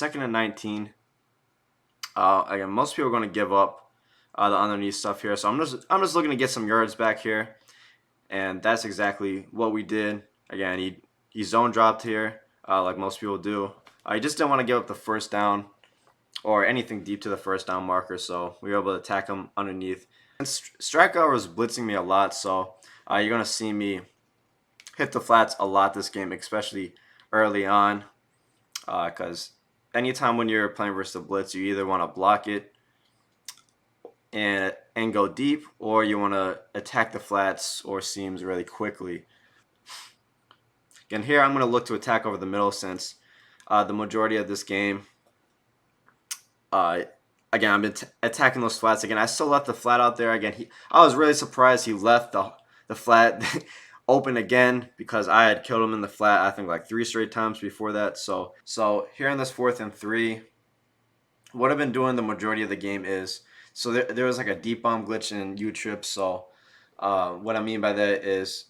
second and 19. Again, most people are going to give up the underneath stuff here, so I'm just looking to get some yards back here, and that's exactly what we did. Again, he zone dropped here, like most people do. He just didn't want to give up the first down or anything deep to the first down marker, so we were able to attack him underneath. And Strikeout was blitzing me a lot, so you're going to see me hit the flats a lot this game, especially early on, because anytime when you're playing versus the blitz, you either want to block it and go deep, or you want to attack the flats or seams really quickly. Again, here I'm going to look to attack over the middle since the majority of this game, again, I've been attacking those flats. Again, I still left the flat out there. Again, I was really surprised he left the flat open again, because I had killed him in the flat, I think, like 3 straight times before that. So here in this 4th and 3, what I've been doing the majority of the game is, so there was like a deep bomb glitch in U-Trip. So what I mean by that is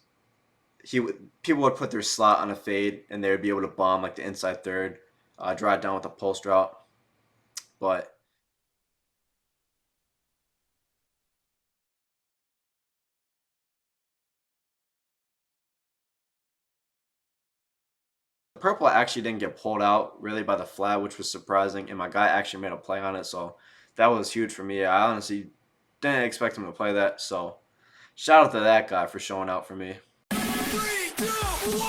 people would put their slot on a fade and they would be able to bomb like the inside third, draw it down with a post route. But purple actually didn't get pulled out really by the flat, which was surprising, and my guy actually made a play on it, so that was huge for me. I honestly didn't expect him to play that, so shout out to that guy for showing out for me. 3, 2, 1,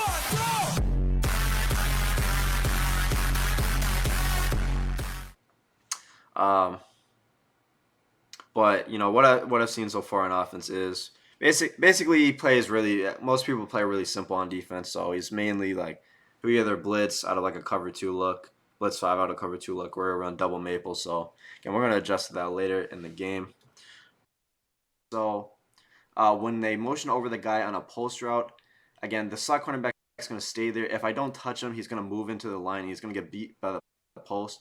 go! But what I've seen so far in offense is basically he plays really. Most people play really simple on defense, so he's mainly like we either blitz out of like a cover 2 look, blitz 5 out of cover 2 look, or run double maple. So again, we're gonna adjust to that later in the game. So when they motion over the guy on a post route, again the slot cornerback is gonna stay there. If I don't touch him, he's gonna move into the line. He's gonna get beat by the post.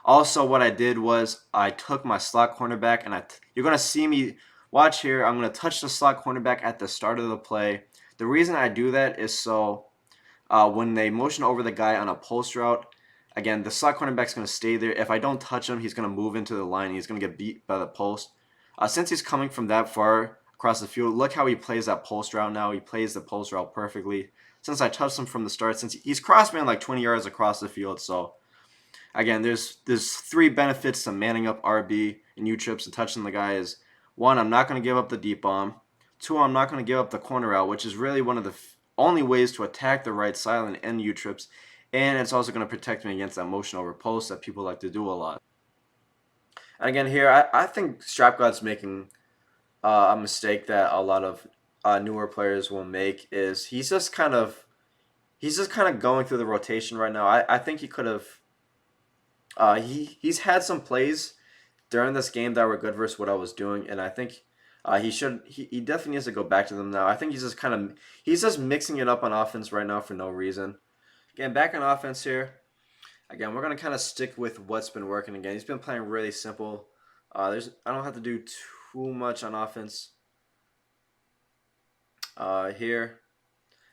Also, what I did was I took my slot cornerback, and you're going to see me watch here. I'm going to touch the slot cornerback at the start of the play. The reason I do that is so when they motion over the guy on a post route, again, the slot cornerback's going to stay there. If I don't touch him, he's going to move into the line. He's going to get beat by the post. Since he's coming from that far across the field, look how he plays that post route now. He plays the post route perfectly. Since I touched him from the start, since he's crossed man like 20 yards across the field, so again, there's 3 benefits to manning up RB and U-trips and touching the guy is, 1, I'm not going to give up the deep bomb. 2, I'm not going to give up the corner out, which is really one of the only ways to attack the right side and end U-trips. And it's also going to protect me against that motion over post that people like to do a lot. And again, here, I think Strap God's making a mistake that a lot of newer players will make is he's just kind of going through the rotation right now. I think he could have he's had some plays during this game that were good versus what I was doing, and I think he definitely needs to go back to them now. I think he's just mixing it up on offense right now for no reason. Again, back on offense here. Again, we're gonna kind of stick with what's been working. Again, he's been playing really simple. I don't have to do too much on offense here.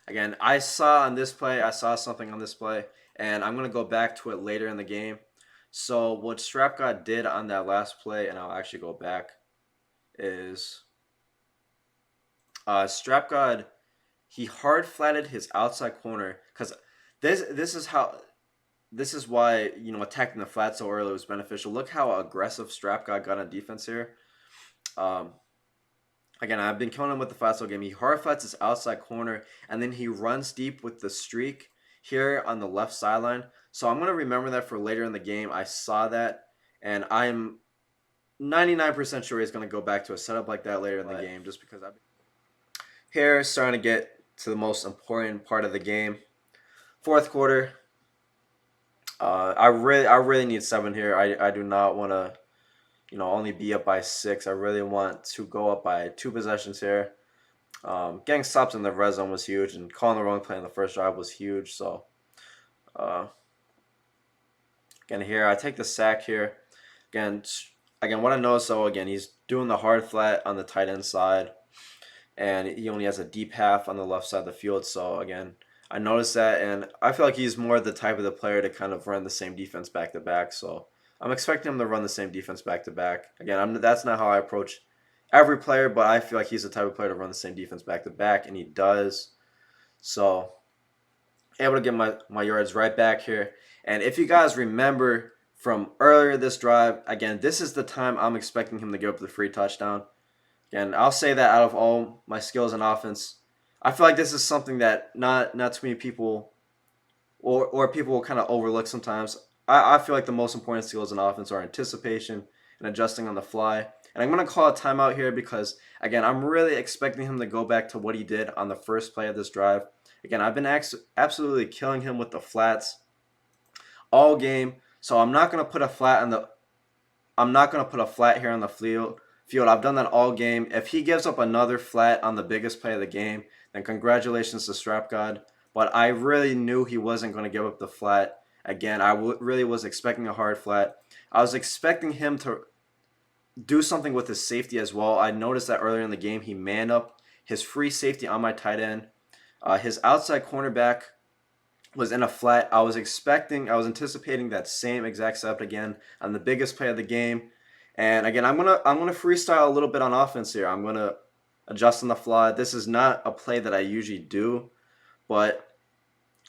Again, I saw something on this play, and I'm gonna go back to it later in the game. So what Strap God did on that last play, and I'll actually go back, is Strap God, he hard flatted his outside corner, because this is why attacking the flat so early was beneficial. Look how aggressive Strap God got on defense here. Again, I've been killing him with the flat game. He hard flats his outside corner, and then he runs deep with the streak here on the left sideline. So I'm going to remember that for later in the game. I saw that, and I'm 99% sure he's going to go back to a setup like that later in the game, just because here, starting to get to the most important part of the game. 4th quarter. I really need 7 here. I do not want to only be up by 6. I really want to go up by 2 possessions here. Getting stops in the red zone was huge, and calling the wrong play on the first drive was huge. So, again, here I take the sack here. Again, what I noticed, so again, he's doing the hard flat on the tight end side, and he only has a deep half on the left side of the field. So again, I noticed that, and I feel like he's more the type of the player to kind of run the same defense back to back. So I'm expecting him to run the same defense back to back. Again, that's not how I approach every player, but I feel like he's the type of player to run the same defense back to back, and he does. So able to get my yards right back here. And if you guys remember from earlier this drive, again, this is the time I'm expecting him to give up the free touchdown. Again, I'll say that out of all my skills in offense, I feel like this is something that not too many people or people will kind of overlook sometimes. I feel like the most important skills in offense are anticipation and adjusting on the fly. And I'm going to call a timeout here because, again, I'm really expecting him to go back to what he did on the first play of this drive. Again, I've been absolutely killing him with the flats all game, so I'm not going to put a flat on the I'm not going to put a flat here on the field. I've done that all game. If he gives up another flat on the biggest play of the game, then congratulations to Strap God. But I really knew he wasn't going to give up the flat. Again, really was expecting a hard flat. I was expecting him to do something with his safety as well. I noticed that earlier in the game he manned up his free safety on my tight end. His outside cornerback was in a flat. I was anticipating that same exact setup again on the biggest play of the game. And again, I'm gonna freestyle a little bit on offense here. I'm gonna adjust on the fly. This is not a play that I usually do, but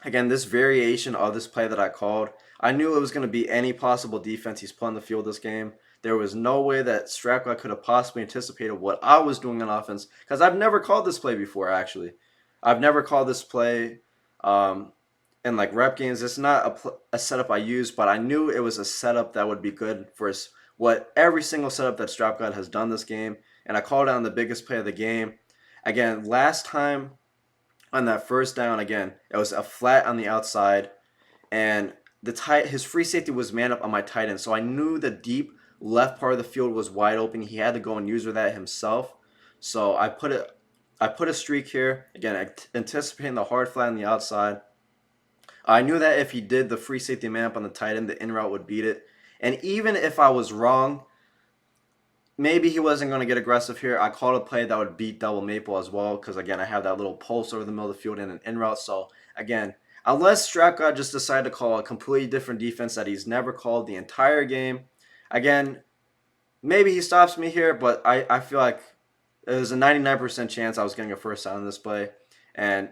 again, this variation of this play that I called, I knew it was gonna be any possible defense he's put on the field this game. There was no way that Strapguy could have possibly anticipated what I was doing on offense because I've never called this play before. Actually, I've never called this play. In like rep games. It's not a setup I use, but I knew it was a setup that would be good for what every single setup that Strap God has done this game, and I called it on the biggest play of the game. Again, last time on that first down, again, it was a flat on the outside, and his free safety was man up on my tight end, so I knew the deep left part of the field was wide open. He had to go and use that himself, so I put a streak here again, anticipating the hard flat on the outside. I knew that if he did the free safety man up on the tight end, the in route would beat it. And even if I was wrong, maybe he wasn't going to get aggressive here. I called a play that would beat double maple as well because, again, I have that little pulse over the middle of the field and an in route. So, again, unless Strap God just decided to call a completely different defense that he's never called the entire game, again, maybe he stops me here, but I feel like there's a 99% chance I was getting a first down in this play. And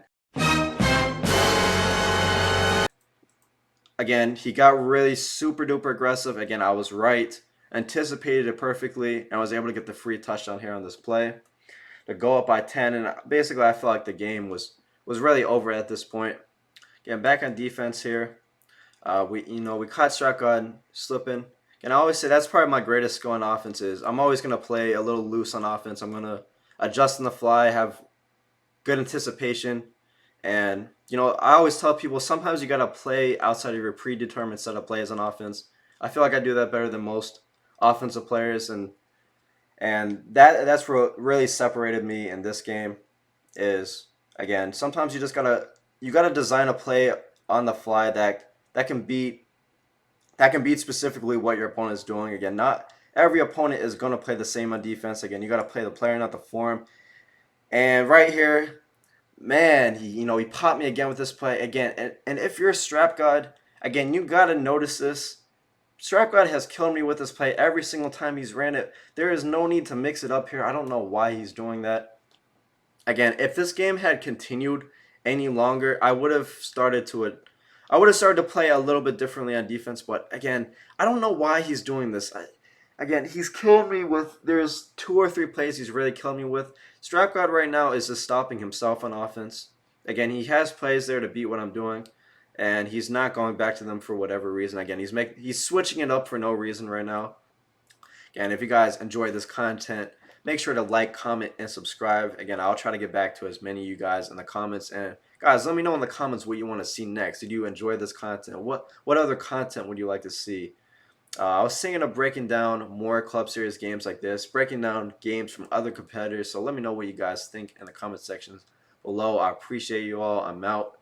again, he got really super duper aggressive. Again, I was right. Anticipated it perfectly and was able to get the free touchdown here on this play to go up by 10. And basically, I felt like the game was really over at this point. Again, back on defense here. We caught shotgun slipping. And I always say that's probably my greatest skill on offense is I'm always going to play a little loose on offense. I'm going to adjust on the fly, have good anticipation. And, I always tell people sometimes you got to play outside of your predetermined set of plays on offense. I feel like I do that better than most offensive players. And that's what really separated me in this game is, again, sometimes you just you gotta design a play on the fly that can beat specifically what your opponent is doing. Again, not every opponent is going to play the same on defense. Again, you got to play the player, not the form. And right here, man, he popped me again with this play again. And if you're a Strap God, again, you got to notice this. Strap God has killed me with this play every single time he's ran it. There is no need to mix it up here. I don't know why he's doing that. Again, if this game had continued any longer, I would have started to play a little bit differently on defense, but again, I don't know why he's doing this. Again, he's killed me with, there's 2 or 3 plays he's really killed me with. Strap God right now is just stopping himself on offense. Again, he has plays there to beat what I'm doing, and he's not going back to them for whatever reason. Again, he's switching it up for no reason right now. Again, if you guys enjoy this content, make sure to like, comment, and subscribe. Again, I'll try to get back to as many of you guys in the comments. And guys, let me know in the comments what you want to see next. Did you enjoy this content? What other content would you like to see? I was thinking of breaking down more Club Series games like this, breaking down games from other competitors. So let me know what you guys think in the comment sections below. I appreciate you all. I'm out.